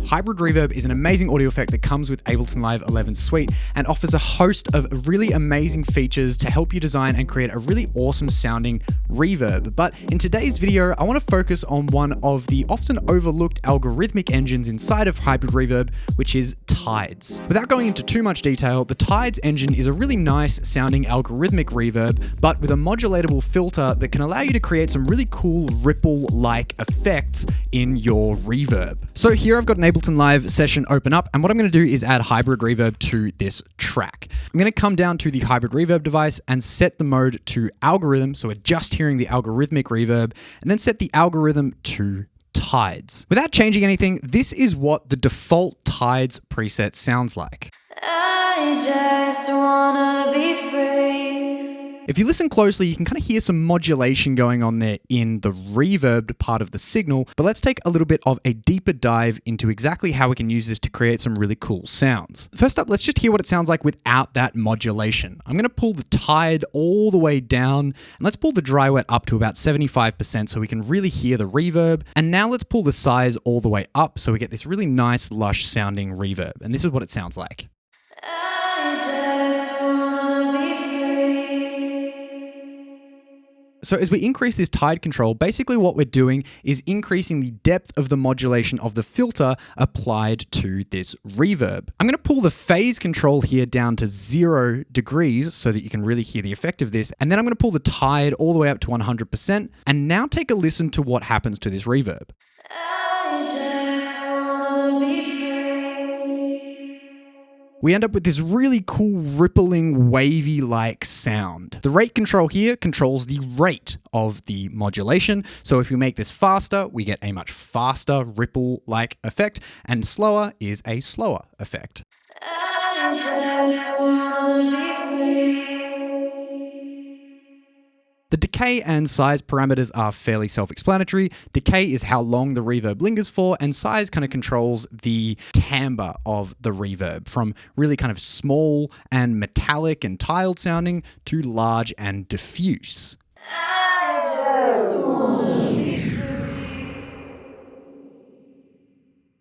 Hybrid Reverb is an amazing audio effect that comes with Ableton Live 11 Suite and offers a host of really amazing features to help you design and create a really awesome sounding reverb. But in today's video, I want to focus on one of the often overlooked algorithmic engines inside of Hybrid Reverb, which is Tides. Without going into too much detail, the Tides engine is a really nice sounding algorithmic reverb, but with a modulatable filter that can allow you to create some really cool ripple-like effects in your reverb. So here I've got an Ableton Live session open up, and what I'm going to do is add Hybrid Reverb to this track. I'm going to come down to the Hybrid Reverb device and set the mode to algorithm, so we're just hearing the algorithmic reverb, and then set the algorithm to Tides. Without changing anything, this is what the default Tides preset sounds like. I just wanna be free. If you listen closely, you can kind of hear some modulation going on there in the reverbed part of the signal, but let's take a little bit of a deeper dive into exactly how we can use this to create some really cool sounds. First up, let's just hear what it sounds like without that modulation. I'm going to pull the Tide all the way down, and let's pull the dry wet up to about 75% so we can really hear the reverb. And now let's pull the size all the way up so we get this really nice, lush sounding reverb. And this is what it sounds like. I just wanna be free. So as we increase this Tide control, basically what we're doing is increasing the depth of the modulation of the filter applied to this reverb. I'm going to pull the phase control here down to 0 degrees so that you can really hear the effect of this. And then I'm going to pull the Tide all the way up to 100%. And now take a listen to what happens to this reverb. I just wanna be free. We end up with this really cool rippling wavy-like sound. The rate control here controls the rate of the modulation. So if we make this faster, we get a much faster ripple-like effect, and slower is a slower effect. I just wanna be free. The decay and size parameters are fairly self-explanatory. Decay is how long the reverb lingers for, and size kind of controls the timbre of the reverb, from really kind of small and metallic and tiled sounding to large and diffuse. I just wanna be free.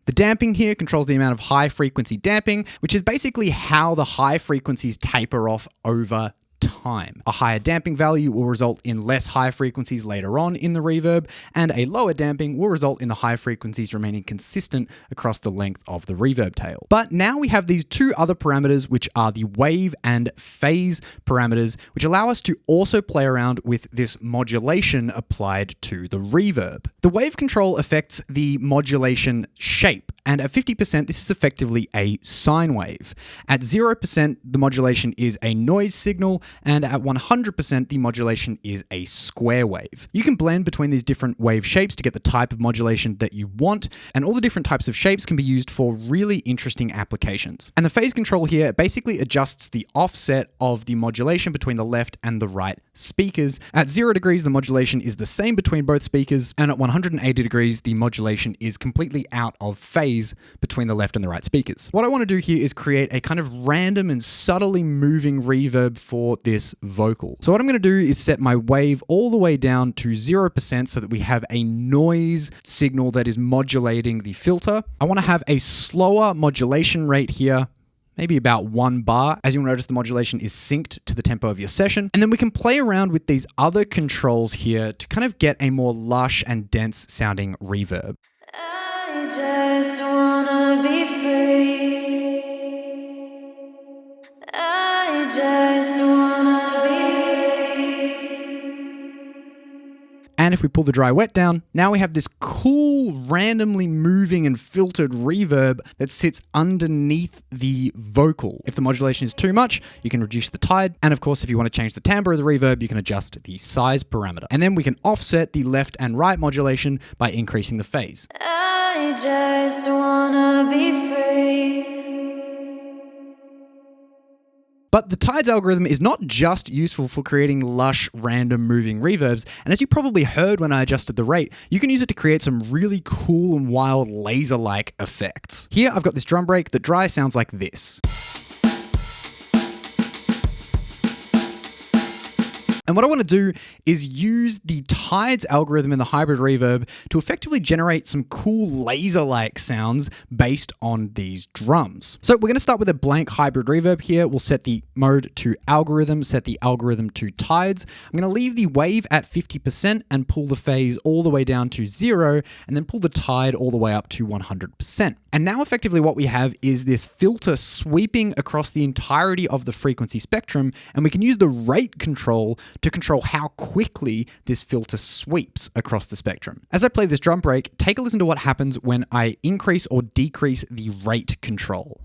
The damping here controls the amount of high frequency damping, which is basically how the high frequencies taper off over time. A higher damping value will result in less high frequencies later on in the reverb, and a lower damping will result in the high frequencies remaining consistent across the length of the reverb tail. But now we have these two other parameters, which are the wave and phase parameters, which allow us to also play around with this modulation applied to the reverb. The wave control affects the modulation shape, and at 50%, this is effectively a sine wave. At 0%, the modulation is a noise signal, and at 100%, the modulation is a square wave. You can blend between these different wave shapes to get the type of modulation that you want, and all the different types of shapes can be used for really interesting applications. And the phase control here basically adjusts the offset of the modulation between the left and the right speakers. At 0 degrees, the modulation is the same between both speakers, and at 180 degrees, the modulation is completely out of phase between the left and the right speakers. What I want to do here is create a kind of random and subtly moving reverb for this vocal. So what I'm going to do is set my wave all the way down to 0% so that we have a noise signal that is modulating the filter. I want to have a slower modulation rate here, maybe about 1 bar. As you'll notice, the modulation is synced to the tempo of your session. And then we can play around with these other controls here to kind of get a more lush and dense sounding reverb. I just wanna be free. I just wanna be free. And if we pull the dry wet down, now we have this cool, randomly moving and filtered reverb that sits underneath the vocal. If the modulation is too much, you can reduce the Tide. And of course, if you want to change the timbre of the reverb, you can adjust the size parameter. And then we can offset the left and right modulation by increasing the phase. I just wanna be free. But the Tides algorithm is not just useful for creating lush, random moving reverbs, and as you probably heard when I adjusted the rate, you can use it to create some really cool and wild laser-like effects. Here I've got this drum break that dry sounds like this. And what I want to do is use the Tides algorithm in the Hybrid Reverb to effectively generate some cool laser-like sounds based on these drums. So we're going to start with a blank Hybrid Reverb here. We'll set the mode to algorithm, set the algorithm to Tides. I'm going to leave the wave at 50% and pull the phase all the way down to 0, and then pull the tide all the way up to 100%. And now effectively what we have is this filter sweeping across the entirety of the frequency spectrum, and we can use the rate control to control how quickly this filter sweeps across the spectrum. As I play this drum break, take a listen to what happens when I increase or decrease the rate control.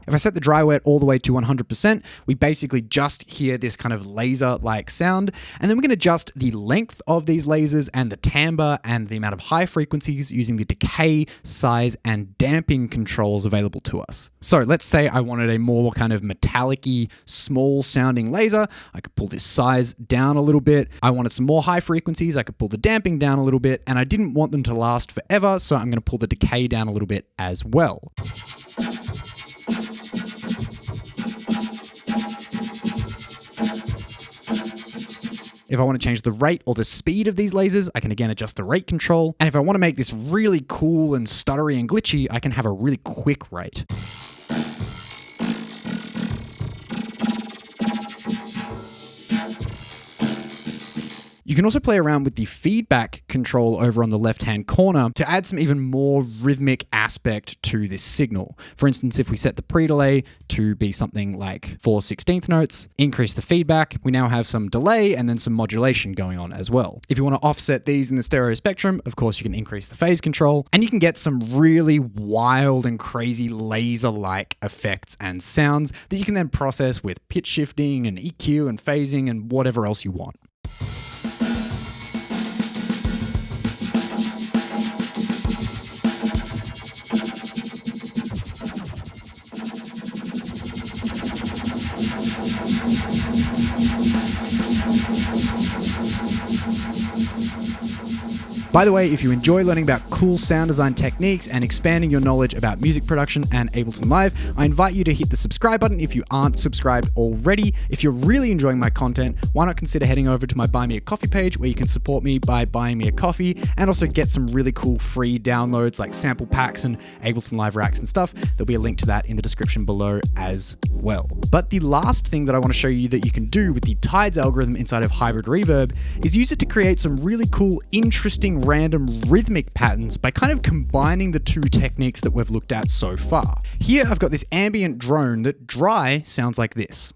If I set the dry wet all the way to 100%, we basically just hear this kind of laser-like sound. And then we can adjust the length of these lasers and the timbre and the amount of high frequencies using the decay, size, and damping controls available to us. So let's say I wanted a more kind of metallic-y, small-sounding laser. I could pull this size down a little bit. I wanted some more high frequencies. I could pull the damping down a little bit. And I didn't want them to last forever, so I'm going to pull the decay down a little bit as well. If I want to change the rate or the speed of these lasers, I can again adjust the rate control. And if I want to make this really cool and stuttery and glitchy, I can have a really quick rate. You can also play around with the feedback control over on the left-hand corner to add some even more rhythmic aspect to this signal. For instance, if we set the pre-delay to be something like 4/16 notes, increase the feedback, we now have some delay and then some modulation going on as well. If you want to offset these in the stereo spectrum, of course, you can increase the phase control, and you can get some really wild and crazy laser-like effects and sounds that you can then process with pitch shifting and EQ and phasing and whatever else you want. By the way, if you enjoy learning about cool sound design techniques and expanding your knowledge about music production and Ableton Live, I invite you to hit the subscribe button if you aren't subscribed already. If you're really enjoying my content, why not consider heading over to my Buy Me a Coffee page where you can support me by buying me a coffee and also get some really cool free downloads like sample packs and Ableton Live racks and stuff. There'll be a link to that in the description below as well. But the last thing that I want to show you that you can do with the Tides algorithm inside of Hybrid Reverb is use it to create some really cool, interesting, random rhythmic patterns by kind of combining the two techniques that we've looked at so far. Here I've got this ambient drone that dry sounds like this.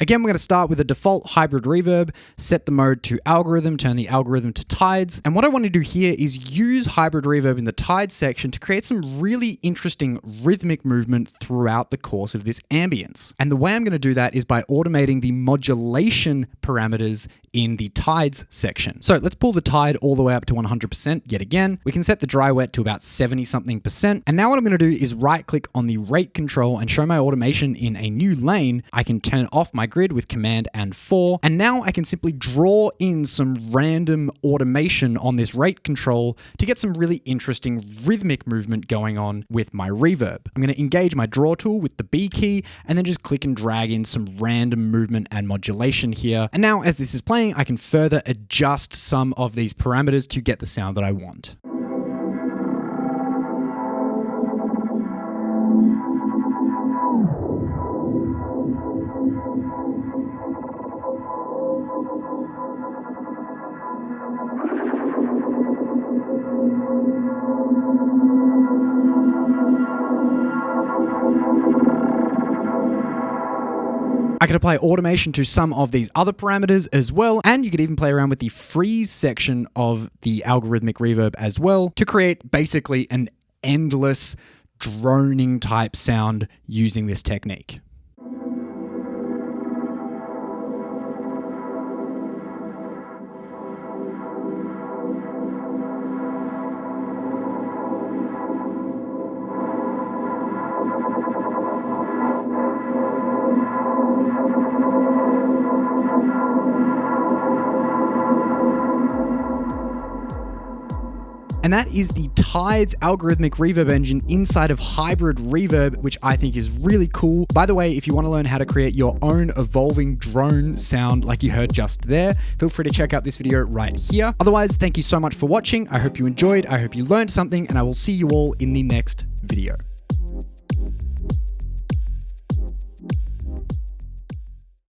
Again, we're going to start with a default Hybrid Reverb, set the mode to algorithm, turn the algorithm to Tides. And what I want to do here is use Hybrid Reverb in the Tides section to create some really interesting rhythmic movement throughout the course of this ambience. And the way I'm going to do that is by automating the modulation parameters in the Tides section. So let's pull the tide all the way up to 100% yet again. We can set the dry wet to about 70-something%. And now what I'm going to do is right click on the rate control and show my automation in a new lane. I can turn off my grid with Command and 4. And now I can simply draw in some random automation on this rate control to get some really interesting rhythmic movement going on with my reverb. I'm going to engage my draw tool with the B key and then just click and drag in some random movement and modulation here. And now as this is playing, I can further adjust some of these parameters to get the sound that I want. I could apply automation to some of these other parameters as well, and you could even play around with the freeze section of the algorithmic reverb as well to create basically an endless droning type sound using this technique. and that is the Tides algorithmic reverb engine inside of Hybrid Reverb, which I think is really cool. By the way, if you want to learn how to create your own evolving drone sound like you heard just there, feel free to check out this video right here. Otherwise, thank you so much for watching. I hope you enjoyed, I hope you learned something, and I will see you all in the next video.